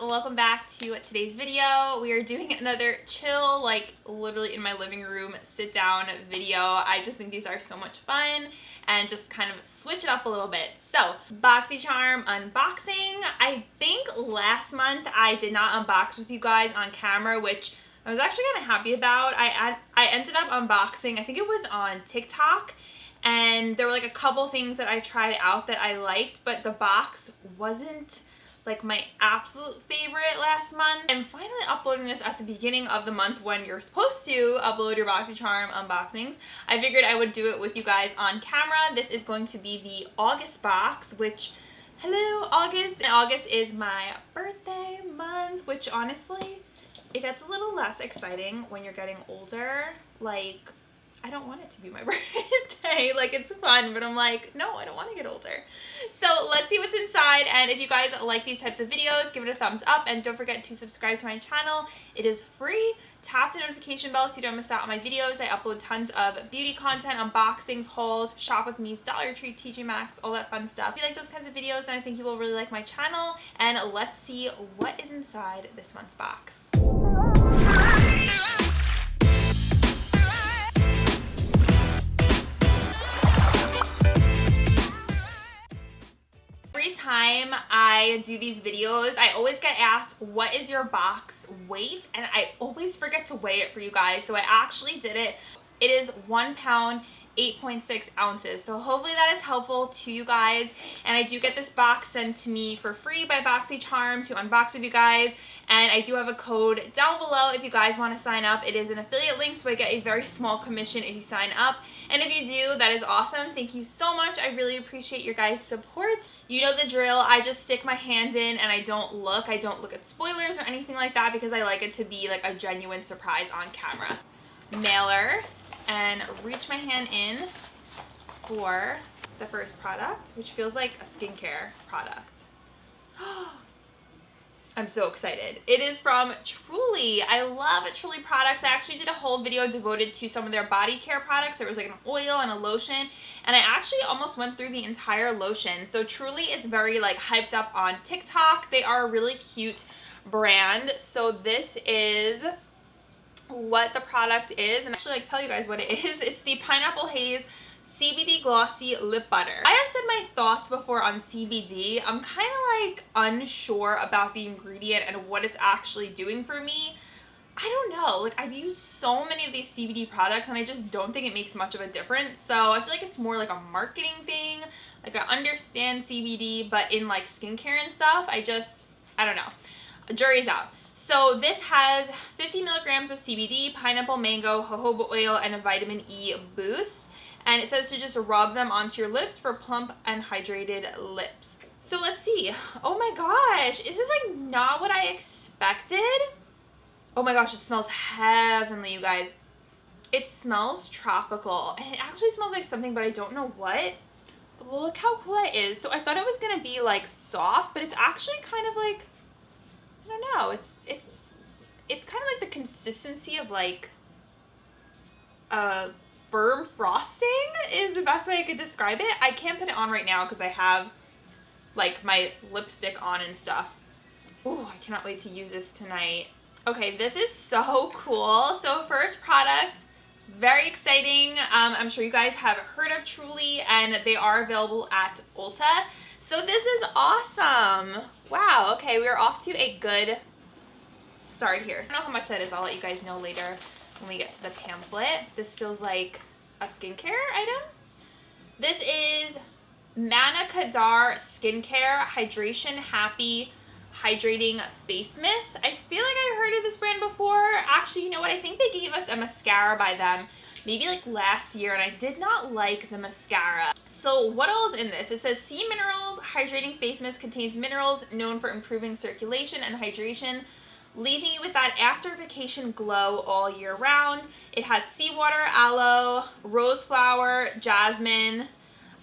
welcome back to today's video. We are doing another chill, like literally in my living room, sit down video. I just think these are so much fun and just kind of switch it up a little bit. So, Boxycharm unboxing. I think last month I did not unbox with you guys on camera, which I was actually kind of happy about. I ended up unboxing, I think it was on TikTok, and there were like a couple things that I tried out that I liked, but the box wasn't like my absolute favorite last month. I'm finally uploading this at the beginning of the month when you're supposed to upload your Boxycharm unboxings. I figured I would do it with you guys on camera. This is going to be the August box, which, hello August. And August is my birthday month, which honestly, it gets a little less exciting when you're getting older. Like, I don't want it to be my birthday. Like, it's fun, but I'm like, no, I don't want to get older. So let's see what's inside. And if you guys like these types of videos, give it a thumbs up and don't forget to subscribe to my channel. It is free. Tap the notification bell so you don't miss out on my videos. I upload tons of beauty content, unboxings, hauls, shop with me's, Dollar Tree, TJ Maxx, all that fun stuff. If you like those kinds of videos, then I think you will really like my channel. And let's see what is inside this month's box. Every time I do these videos, I always get asked, what is your box weight? And I always forget to weigh it for you guys. So I actually did it. It is 1 pound, 8.6 ounces. So hopefully that is helpful to you guys. And I do get this box sent to me for free by Boxycharm to unbox with you guys. And I do have a code down below if you guys want to sign up. It is an affiliate link, so I get a very small commission if you sign up. And if you do, that is awesome. Thank you so much. I really appreciate your guys' support. You know the drill. I just stick my hand in and I don't look. I don't look at spoilers or anything like that because I like it to be like a genuine surprise on camera. Mailer. And reach my hand in for the first product, which feels like a skincare product. I'm so excited. It is from Truly. I love Truly products. I actually did a whole video devoted to some of their body care products. There was like an oil and a lotion, and I actually almost went through the entire lotion. So Truly is very like hyped up on TikTok. They are a really cute brand. So this is what the product is, and actually like tell you guys what it is. It's the Pineapple Haze CBD Glossy Lip Butter. I have said my thoughts before on CBD. I'm kind of like unsure about the ingredient and what it's actually doing for me. I don't know, like I've used so many of these CBD products and I just don't think it makes much of a difference. So I feel like it's more like a marketing thing. Like I understand CBD, but in like skincare and stuff, I don't know. Jury's out. So this has 50 milligrams of CBD, pineapple, mango, jojoba oil, and a vitamin E boost. And it says to just rub them onto your lips for plump and hydrated lips. So let's see. Oh my gosh, is this like not what I expected? Oh my gosh, it smells heavenly, you guys. It smells tropical, and it actually smells like something, but I don't know what. Look how cool that is. So I thought it was gonna be like soft, but it's actually kind of like, I don't know, it's kind of like the consistency of like a firm frosting is the best way I could describe it. I can't put it on right now because I have like my lipstick on and stuff. Ooh, I cannot wait to use this tonight. Okay, this is so cool. So first product, very exciting. I'm sure you guys have heard of Truly, and they are available at Ulta. So this is awesome. Wow, okay, we are off to a good start here. So I don't know how much that is. I'll let you guys know later when we get to the pamphlet. This feels like a skincare item. This is Manna Kadar Skincare Hydration Happy Hydrating Face Mist. I feel like I've heard of this brand before. Actually, you know what? I think they gave us a mascara by them maybe like last year, and I did not like the mascara. So what all is in this? It says Sea Minerals Hydrating Face Mist contains minerals known for improving circulation and hydration, leaving you with that after vacation glow all year round. It has seawater, aloe, rose flower, jasmine.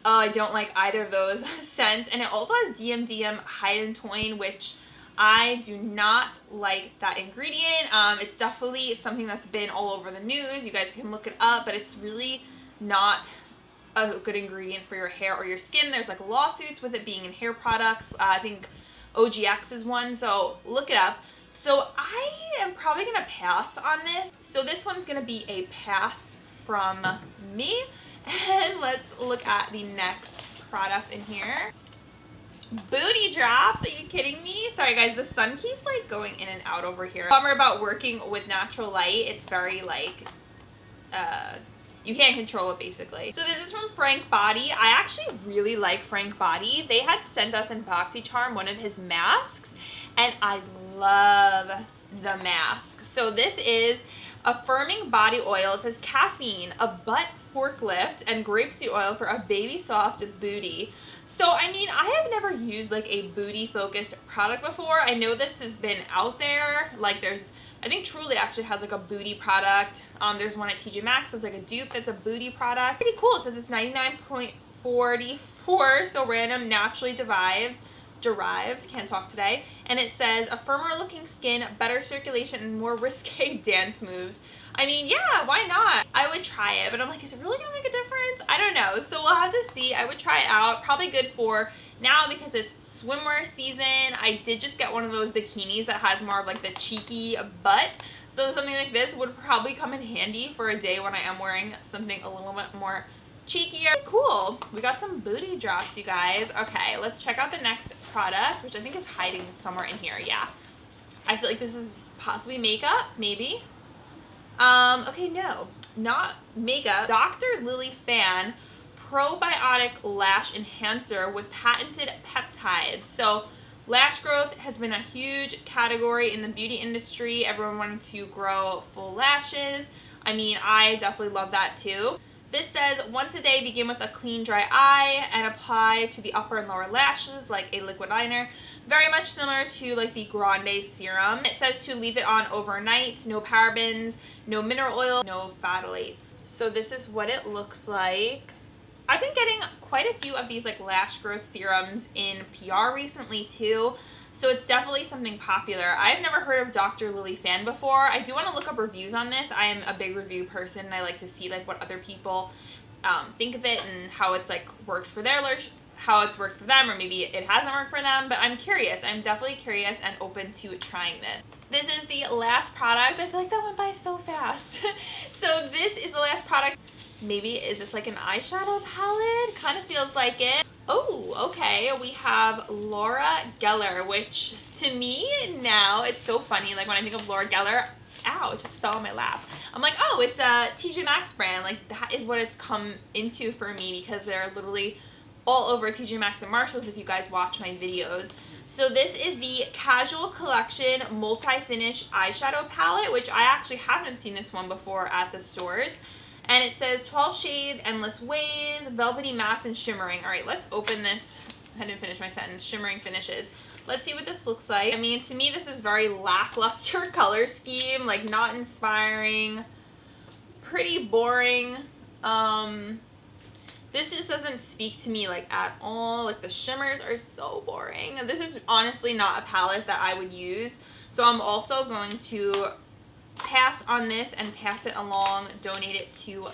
Oh, I don't like either of those scents. And it also has DMDM Hydrating, which I do not like that ingredient. It's definitely something that's been all over the news. You guys can look it up, but it's really not a good ingredient for your hair or your skin. There's like lawsuits with it being in hair products. I think OGX's one, so look it up. So I am probably going to pass on this. So this one's going to be a pass from me. And let's look at the next product in here. Booty drops, are you kidding me? Sorry guys, the sun keeps like going in and out over here. Bummer about working with natural light. It's very like, you can't control it basically. So this is from Frank Body. I actually really like Frank Body. They had sent us in Boxycharm one of his masks, and I love the mask. So this is Affirming Body Oil. It says caffeine, a butt forklift, and grapeseed oil for a baby soft booty. So I mean, I have never used like a booty focused product before. I know this has been out there. Like there's, I think Truly actually has like a booty product. There's one at TJ Maxx that's like a dupe that's a booty product. Pretty cool. It says it's 99.44, so random, naturally derived, can't talk today. And it says a firmer looking skin, better circulation, and more risque dance moves. I mean, yeah, why not? I would try it, but I'm like, is it really gonna make a difference? I don't know, so we'll have to see. I would try it out. Probably good for now because it's swimwear season. I did just get one of those bikinis that has more of like the cheeky butt, so something like this would probably come in handy for a day when I am wearing something a little bit more cheekier. Cool. We got some booty drops, you guys. Okay, let's check out the next product, which I think is hiding somewhere in here. Yeah. I feel like this is possibly makeup, maybe. Okay, no, not makeup. Dr. Lily Fan Probiotic Lash Enhancer with patented peptides. So lash growth has been a huge category in the beauty industry. Everyone wanting to grow full lashes. I mean, I definitely love that too. This says once a day, begin with a clean, dry eye and apply to the upper and lower lashes like a liquid liner. Very much similar to like the Grande serum. It says to leave it on overnight, no parabens, no mineral oil, no phthalates. So this is what it looks like. I've been getting quite a few of these like lash growth serums in PR recently too. So it's definitely something popular. I've never heard of Dr. Lily Fan before. I do want to look up reviews on this. I am a big review person, and I like to see like what other people think of it and how it's like worked for their how it's worked for them, or maybe it hasn't worked for them. But I'm curious. I'm definitely curious and open to trying this. This is the last product. I feel like that went by so fast. So this is the last product. Maybe is this like an eyeshadow palette? Kind of feels like it. Oh, okay. We have Laura Geller, which to me now, it's so funny. Like when I think of Laura Geller, ow, it just fell on my lap. I'm like, oh, it's a TJ Maxx brand. Like that is what it's come into for me because they're literally all over TJ Maxx and Marshalls if you guys watch my videos. So this is the Casual Collection Multi-Finish Eyeshadow Palette, which I actually haven't seen this one before at the stores. And it says 12 shade, endless ways, velvety mattes, and shimmering. All right, let's open this. I didn't finish my sentence. Shimmering finishes. Let's see what this looks like. I mean, to me, this is very lackluster color scheme, like not inspiring, pretty boring. This just doesn't speak to me like at all. Like the shimmers are so boring. This is honestly not a palette that I would use. So I'm also going to pass on this and pass it along, donate it to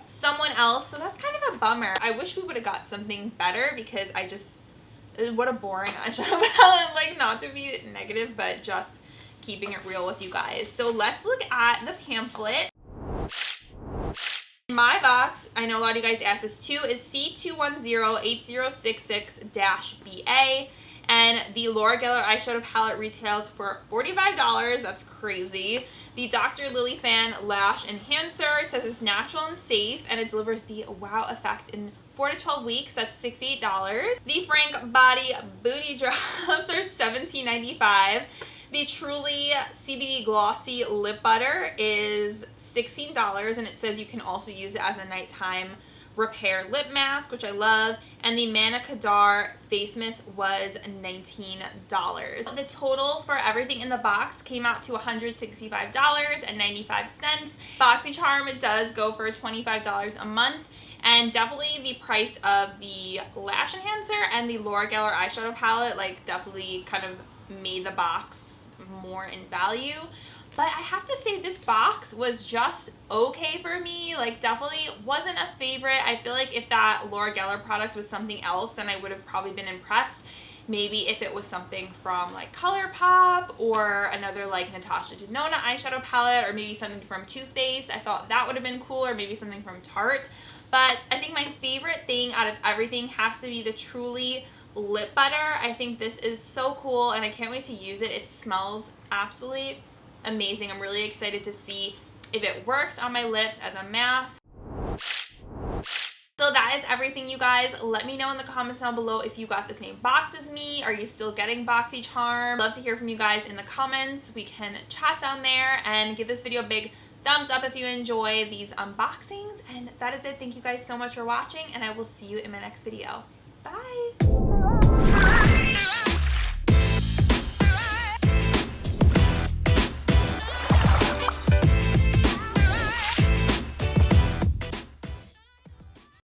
someone else. So that's kind of a bummer. I wish we would have got something better because I just, what a boring eyeshadow palette. Like not to be negative, but just keeping it real with you guys. So let's look at the pamphlet. My box, I know a lot of you guys asked this too, is C2108066-BA. And the Laura Geller eyeshadow palette retails for $45. That's crazy. The Dr. Lily Fan Lash Enhancer, it says it's natural and safe, and it delivers the wow effect in 4 to 12 weeks. That's $68. The Frank Body Booty Drops are $17.95. The Truly CBD Glossy Lip Butter is $16, and it says you can also use it as a nighttime repair lip mask, which I love. And the Manna Kadar face mist was $19. The total for everything in the box came out to $165.95. Boxycharm does go for $25 a month, and definitely the price of the lash enhancer and the Laura Geller eyeshadow palette like definitely kind of made the box more in value. But I have to say this box was just okay for me. Like definitely wasn't a favorite. I feel like if that Laura Geller product was something else, then I would have probably been impressed. maybe if it was something from like ColourPop or another like Natasha Denona eyeshadow palette, or maybe something from Too Faced. I thought that would have been cool, or maybe something from Tarte. But I think my favorite thing out of everything has to be the Truly lip butter. I think this is so cool and I can't wait to use it. It smells absolutely amazing. I'm really excited to see if it works on my lips as a mask. So that is everything, you guys. Let me know in the comments down below if you got the same box as me. Are you still getting Boxycharm? Love to hear from you guys in the comments. We can chat down there, and give this video a big thumbs up if you enjoy these unboxings. And that is it. Thank you guys so much for watching, and I will see you in my next video. Bye!